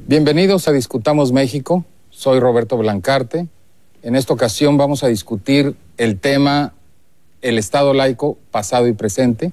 Bienvenidos a Discutamos México. Soy Roberto Blancarte. En esta ocasión vamos a discutir el tema el Estado laico, pasado y presente.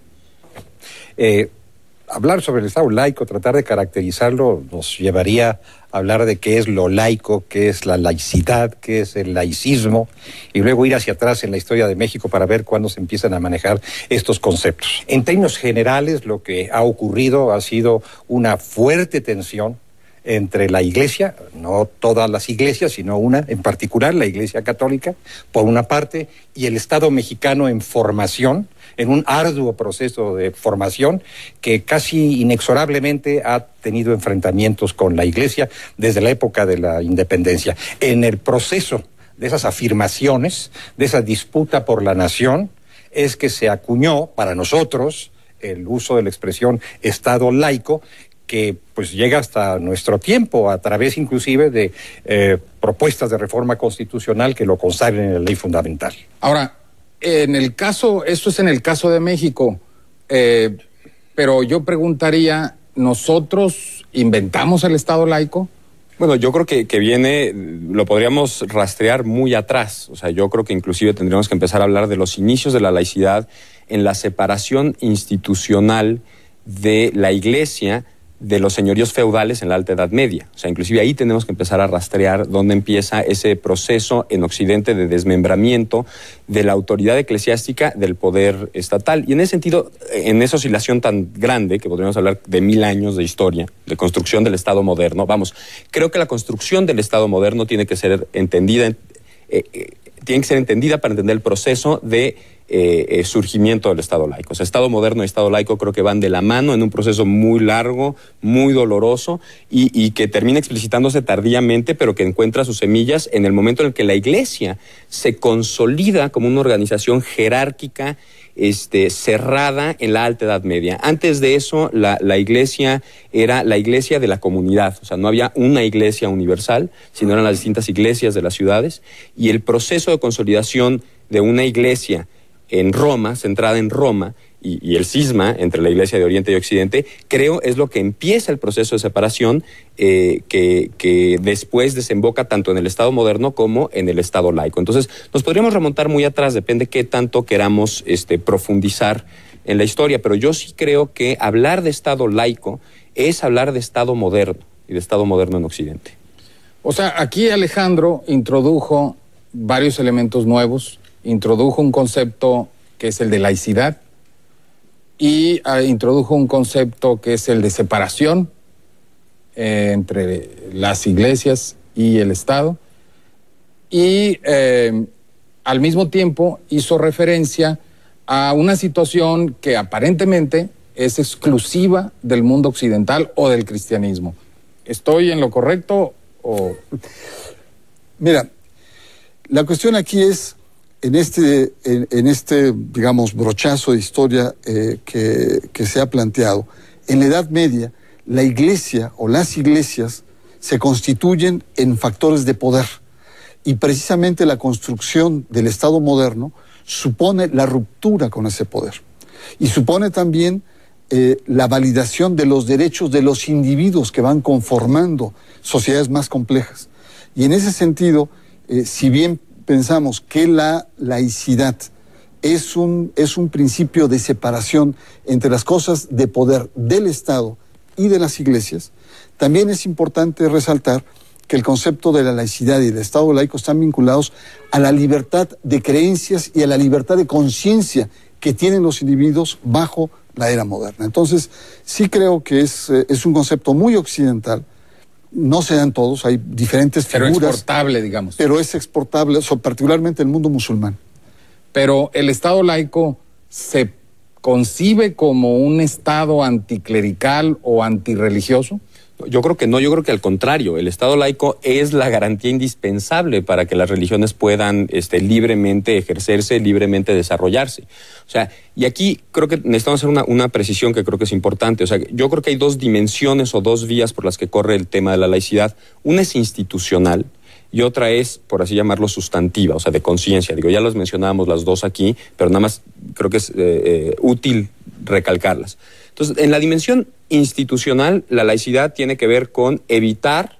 Hablar sobre el Estado laico, tratar de caracterizarlo, nos llevaría a hablar de qué es lo laico, qué es la laicidad, qué es el laicismo, y luego ir hacia atrás en la historia de México para ver cuándo se empiezan a manejar estos conceptos. En términos generales, lo que ha ocurrido ha sido una fuerte tensión entre la Iglesia, no todas las iglesias, sino una en particular, la Iglesia Católica, por una parte, y el Estado mexicano en formación, en un arduo proceso de formación que casi inexorablemente ha tenido enfrentamientos con la Iglesia desde la época de la independencia. En el proceso de esas afirmaciones, de esa disputa por la nación, es que se acuñó para nosotros el uso de la expresión Estado laico, que pues llega hasta nuestro tiempo, a través inclusive de propuestas de reforma constitucional que lo consagren en la ley fundamental. Ahora, en el caso, esto es en el caso de México, pero yo preguntaría, ¿nosotros inventamos el Estado laico? Bueno, yo creo que viene, lo podríamos rastrear muy atrás. O sea, yo creo que inclusive tendríamos que empezar a hablar de los inicios de la laicidad en la separación institucional de la Iglesia de los señoríos feudales en la Alta Edad Media. O sea, inclusive ahí tenemos que empezar a rastrear dónde empieza ese proceso en Occidente de desmembramiento de la autoridad eclesiástica del poder estatal. Y en ese sentido, en esa oscilación tan grande, que podríamos hablar de 1000 años de historia, de construcción del Estado moderno, vamos, creo que la construcción del Estado moderno tiene que ser entendida, para entender el proceso de surgimiento del Estado laico. O sea, Estado moderno y Estado laico creo que van de la mano en un proceso muy largo, muy doloroso y que termina explicitándose tardíamente, pero que encuentra sus semillas en el momento en el que la Iglesia se consolida como una organización jerárquica, cerrada en la Alta Edad Media. Antes de eso, la Iglesia era la Iglesia de la comunidad. O sea, no había una Iglesia universal, sino eran las distintas iglesias de las ciudades. Y el proceso de consolidación de una Iglesia en Roma, centrada en Roma, y el cisma entre la Iglesia de Oriente y Occidente, creo es lo que empieza el proceso de separación que después desemboca tanto en el Estado moderno como en el Estado laico. Entonces, nos podríamos remontar muy atrás, depende qué tanto queramos profundizar en la historia, pero yo sí creo que hablar de Estado laico es hablar de Estado moderno, y de Estado moderno en Occidente. O sea, aquí Alejandro introdujo varios elementos nuevos, introdujo un concepto que es el de laicidad y introdujo un concepto que es el de separación entre las iglesias y el Estado y al mismo tiempo hizo referencia a una situación que aparentemente es exclusiva del mundo occidental o del cristianismo. ¿Estoy en lo correcto o...? Mira, la cuestión aquí es en este, digamos, brochazo de historia que se ha planteado, en la Edad Media, la Iglesia o las iglesias se constituyen en factores de poder. Y precisamente la construcción del Estado moderno supone la ruptura con ese poder. Y supone también la validación de los derechos de los individuos que van conformando sociedades más complejas. Y en ese sentido, si bien pensamos que la laicidad es un principio de separación entre las cosas de poder del Estado y de las iglesias, también es importante resaltar que el concepto de la laicidad y del Estado laico están vinculados a la libertad de creencias y a la libertad de conciencia que tienen los individuos bajo la era moderna. Entonces, sí creo que es un concepto muy occidental. No se dan todos, hay diferentes figuras. Pero exportable, digamos. Pero es exportable, particularmente el mundo musulmán. Pero el Estado laico se concibe como un Estado anticlerical o antirreligioso. Yo creo que no, yo creo que al contrario, el Estado laico es la garantía indispensable para que las religiones puedan libremente ejercerse, libremente desarrollarse. O sea, y aquí creo que necesitamos hacer una precisión que creo que es importante. O sea, yo creo que hay dos dimensiones o dos vías por las que corre el tema de la laicidad. Una es institucional y otra es, por así llamarlo, sustantiva, o sea, de conciencia. Digo, ya las mencionábamos las dos aquí, pero nada más creo que es útil recalcarlas. Entonces, en la dimensión institucional, la laicidad tiene que ver con evitar,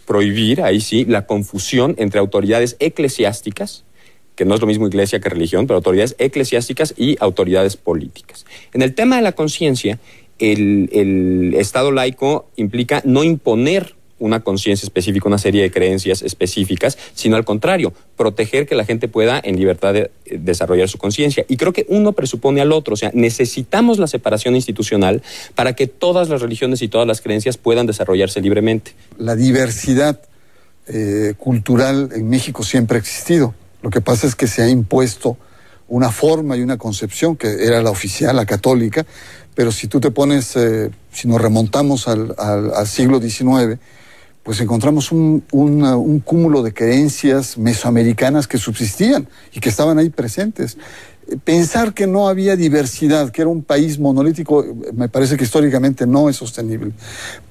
prohibir, ahí sí, la confusión entre autoridades eclesiásticas, que no es lo mismo iglesia que religión, pero autoridades eclesiásticas y autoridades políticas. En el tema de la conciencia, el Estado laico implica no imponer una conciencia específica, una serie de creencias específicas, sino al contrario, proteger que la gente pueda en libertad de desarrollar su conciencia. Y creo que uno presupone al otro, o sea, necesitamos la separación institucional para que todas las religiones y todas las creencias puedan desarrollarse libremente. La diversidad cultural en México siempre ha existido. Lo que pasa es que se ha impuesto una forma y una concepción que era la oficial, la católica, pero si tú te pones, si nos remontamos al siglo XIX, pues encontramos un cúmulo de creencias mesoamericanas que subsistían y que estaban ahí presentes. Pensar que no había diversidad, que era un país monolítico, me parece que históricamente no es sostenible.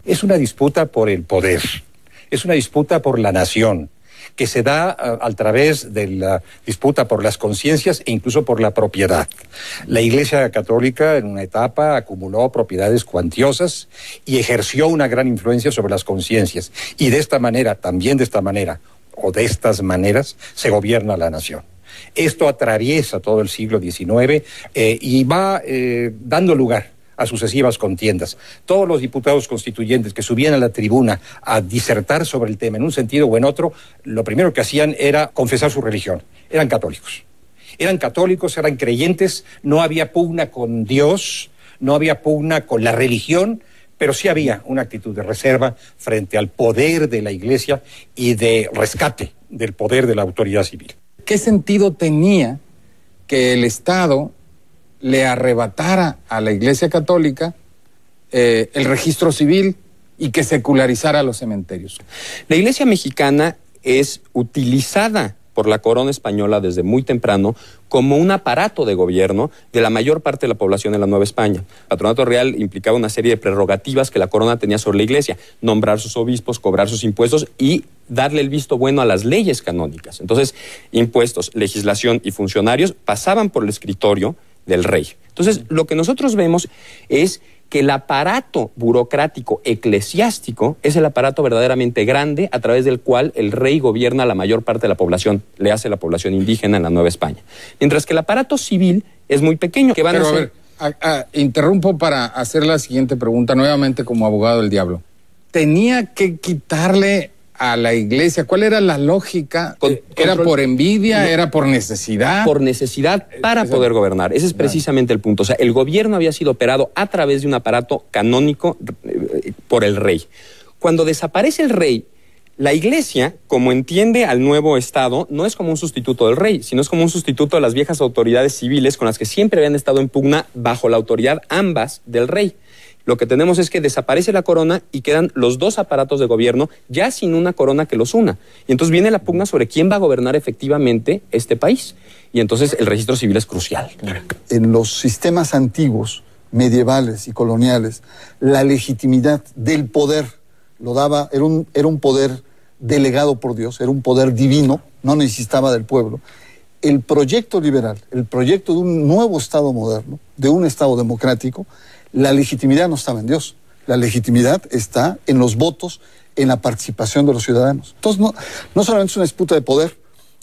Es una disputa por el poder, es una disputa por la nación, que se da a través de la disputa por las conciencias e incluso por la propiedad. La Iglesia Católica en una etapa acumuló propiedades cuantiosas y ejerció una gran influencia sobre las conciencias. Y de esta manera, también de esta manera, o de estas maneras, se gobierna la nación. Esto atraviesa todo el siglo XIX y va dando lugar a sucesivas contiendas. Todos los diputados constituyentes que subían a la tribuna a disertar sobre el tema en un sentido o en otro, lo primero que hacían era confesar su religión. Eran católicos. Eran católicos, eran creyentes, no había pugna con Dios, no había pugna con la religión, pero sí había una actitud de reserva frente al poder de la Iglesia y de rescate del poder de la autoridad civil. ¿Qué sentido tenía que el Estado le arrebatara a la Iglesia Católica el registro civil y que secularizara los cementerios? La Iglesia mexicana es utilizada por la corona española desde muy temprano como un aparato de gobierno de la mayor parte de la población en la Nueva España. El patronato real implicaba una serie de prerrogativas que la corona tenía sobre la Iglesia: nombrar sus obispos, cobrar sus impuestos y darle el visto bueno a las leyes canónicas. Entonces, impuestos, legislación y funcionarios pasaban por el escritorio del rey. Entonces, lo que nosotros vemos es que el aparato burocrático eclesiástico es el aparato verdaderamente grande a través del cual el rey gobierna a la mayor parte de la población, le hace la población indígena en la Nueva España. Mientras que el aparato civil es muy pequeño. Que van Pero a ser... interrumpo para hacer la siguiente pregunta, nuevamente como abogado del diablo. ¿Tenía que quitarle a la Iglesia? ¿Cuál era la lógica? ¿Era por envidia? No. ¿Era por necesidad? Por necesidad para poder gobernar. Ese es precisamente el punto. O sea, el gobierno había sido operado a través de un aparato canónico por el rey. Cuando desaparece el rey, la Iglesia, como entiende al nuevo Estado, no es como un sustituto del rey, sino es como un sustituto de las viejas autoridades civiles con las que siempre habían estado en pugna bajo la autoridad ambas del rey. Lo que tenemos es que desaparece la corona y quedan los dos aparatos de gobierno ya sin una corona que los una. Y entonces viene la pugna sobre quién va a gobernar efectivamente este país. Y entonces el registro civil es crucial. En los sistemas antiguos, medievales y coloniales, la legitimidad del poder lo daba, era un poder delegado por Dios, era un poder divino, no necesitaba del pueblo. El proyecto liberal, el proyecto de un nuevo Estado moderno, de un Estado democrático, la legitimidad no estaba en Dios, la legitimidad está en los votos, en la participación de los ciudadanos. Entonces no solamente es una disputa de poder,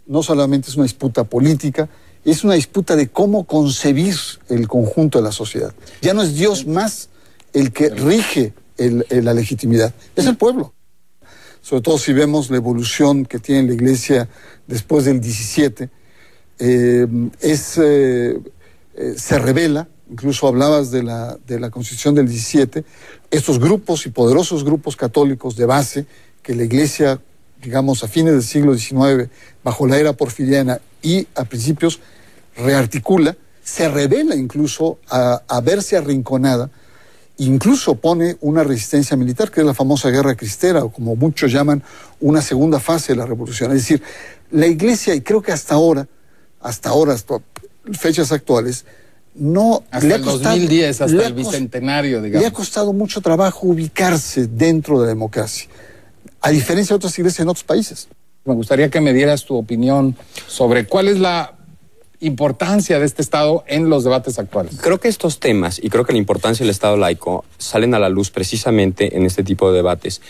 no solamente es una disputa política, es una disputa de cómo concebir el conjunto de la sociedad. Ya no es Dios más el que rige la legitimidad, es el pueblo. Sobre todo si vemos la evolución que tiene la Iglesia después del 17, se revela. Incluso hablabas de la Constitución del 17, estos grupos y poderosos grupos católicos de base que la Iglesia, digamos, a fines del siglo XIX, bajo la era porfiriana y a principios, rearticula, se revela incluso a verse arrinconada, incluso pone una resistencia militar, que es la famosa Guerra Cristera, o como muchos llaman, una segunda fase de la revolución. Es decir, la Iglesia, y creo que hasta fechas actuales, no, hasta el 2010, hasta el bicentenario, digamos. Le ha costado mucho trabajo ubicarse dentro de la democracia, a diferencia de otras iglesias en otros países. Me gustaría que me dieras tu opinión sobre cuál es la importancia de este Estado en los debates actuales? Creo que estos temas, y creo que la importancia del Estado laico, salen a la luz precisamente en este tipo de debates.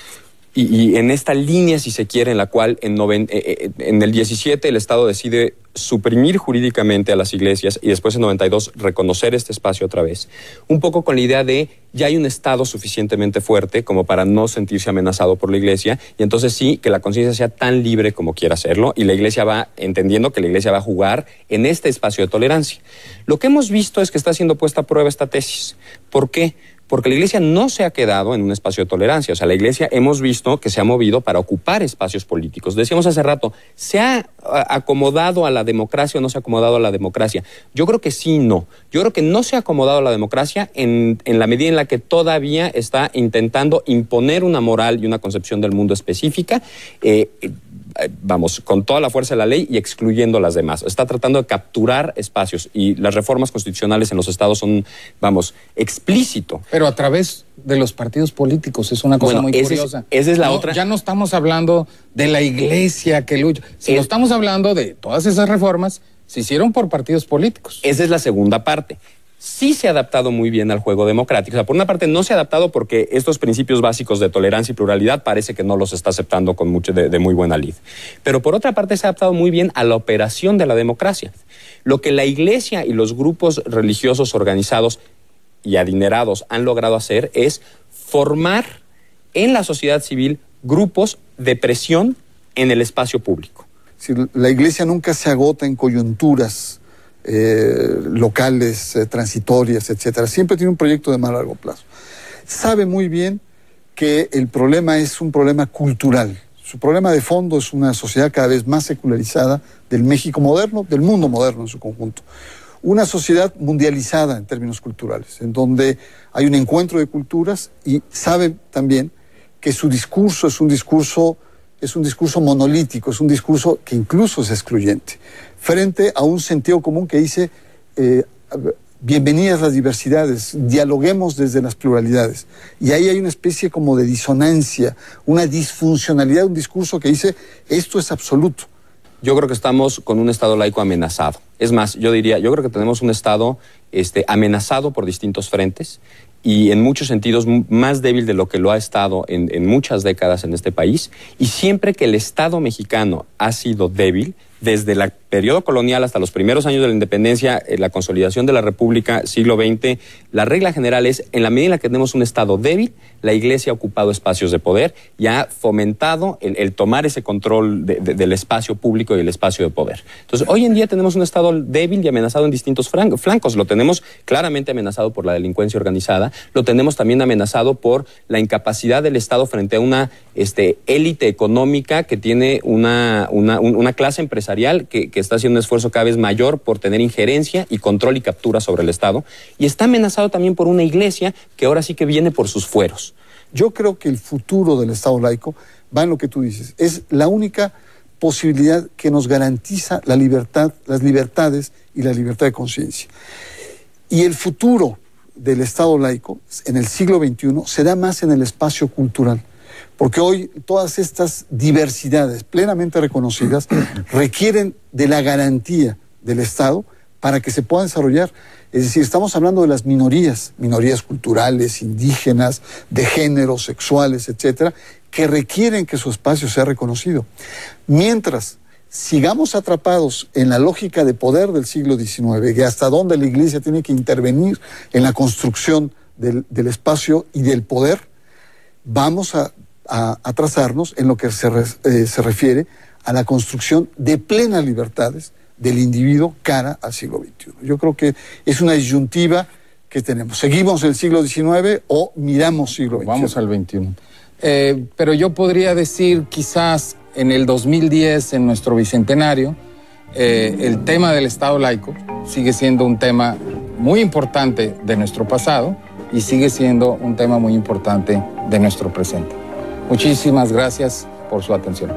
Y en esta línea, si se quiere, en la cual en el 17 el Estado decide suprimir jurídicamente a las iglesias y después en 92 reconocer este espacio otra vez. Un poco con la idea de ya hay un Estado suficientemente fuerte como para no sentirse amenazado por la iglesia y entonces sí, que la conciencia sea tan libre como quiera hacerlo y la iglesia va entendiendo que la iglesia va a jugar en este espacio de tolerancia. Lo que hemos visto es que está siendo puesta a prueba esta tesis. ¿Por qué? Porque la iglesia no se ha quedado en un espacio de tolerancia. O sea, la iglesia hemos visto que se ha movido para ocupar espacios políticos. Decíamos hace rato, ¿se ha acomodado a la democracia o no se ha acomodado a la democracia? Yo creo que sí y no. Yo creo que no se ha acomodado a la democracia en la medida en la que todavía está intentando imponer una moral y una concepción del mundo específica, vamos, con toda la fuerza de la ley y excluyendo las demás. Está tratando de capturar espacios y las reformas constitucionales en los estados son, vamos, explícito. Pero a través de los partidos políticos, es una cosa muy curiosa. Esa es la otra. Ya no estamos hablando de la iglesia que lucha, sino estamos hablando de todas esas reformas se hicieron por partidos políticos. Esa es la segunda parte. Sí se ha adaptado muy bien al juego democrático. O sea, por una parte no se ha adaptado porque estos principios básicos de tolerancia y pluralidad parece que no los está aceptando con mucho de muy buena lid. Pero por otra parte se ha adaptado muy bien a la operación de la democracia. Lo que la iglesia y los grupos religiosos organizados y adinerados han logrado hacer es formar en la sociedad civil grupos de presión en el espacio público. Si la iglesia nunca se agota en coyunturas locales, transitorias, etcétera. Siempre tiene un proyecto de más largo plazo. Sabe muy bien que el problema es un problema cultural. Su problema de fondo es una sociedad cada vez más secularizada del México moderno, del mundo moderno en su conjunto. Una sociedad mundializada en términos culturales, en donde hay un encuentro de culturas y sabe también que su discurso es un discurso monolítico, es un discurso que incluso es excluyente, frente a un sentido común que dice bienvenidas las diversidades, dialoguemos desde las pluralidades. Y ahí hay una especie como de disonancia, una disfuncionalidad, un discurso que dice esto es absoluto. Yo creo que estamos con un Estado laico amenazado. Es más, yo creo que tenemos un Estado amenazado por distintos frentes y en muchos sentidos más débil de lo que lo ha estado en muchas décadas en este país. Y siempre que el Estado mexicano ha sido débil, desde el periodo colonial hasta los primeros años de la independencia, la consolidación de la República, siglo XX, la regla general es, en la medida en la que tenemos un Estado débil, la Iglesia ha ocupado espacios de poder y ha fomentado el tomar ese control del espacio público y el espacio de poder. Entonces, hoy en día tenemos un Estado débil y amenazado en distintos flancos. Lo tenemos claramente amenazado por la delincuencia organizada, lo tenemos también amenazado por la incapacidad del Estado frente a una élite económica que tiene una clase empresarial que está haciendo un esfuerzo cada vez mayor por tener injerencia y control y captura sobre el Estado. Y está amenazado también por una iglesia que ahora sí que viene por sus fueros. Yo creo que el futuro del Estado laico va en lo que tú dices. Es la única posibilidad que nos garantiza la libertad, las libertades y la libertad de conciencia. Y el futuro del Estado laico en el siglo XXI se da más en el espacio cultural. Porque hoy todas estas diversidades plenamente reconocidas requieren de la garantía del Estado para que se puedan desarrollar. Es decir, estamos hablando de las minorías culturales, indígenas, de géneros, sexuales, etcétera, que requieren que su espacio sea reconocido. Mientras sigamos atrapados en la lógica de poder del siglo XIX, que hasta dónde la Iglesia tiene que intervenir en la construcción del espacio y del poder, vamos a atrasarnos en lo que se refiere a la construcción de plenas libertades del individuo cara al siglo XXI. Yo creo que es una disyuntiva que tenemos. ¿Seguimos el siglo XIX o miramos siglo XXI? Vamos al XXI. Pero yo podría decir, quizás en el 2010, en nuestro bicentenario, el tema del Estado laico sigue siendo un tema muy importante de nuestro pasado y sigue siendo un tema muy importante de nuestro presente. Muchísimas gracias por su atención.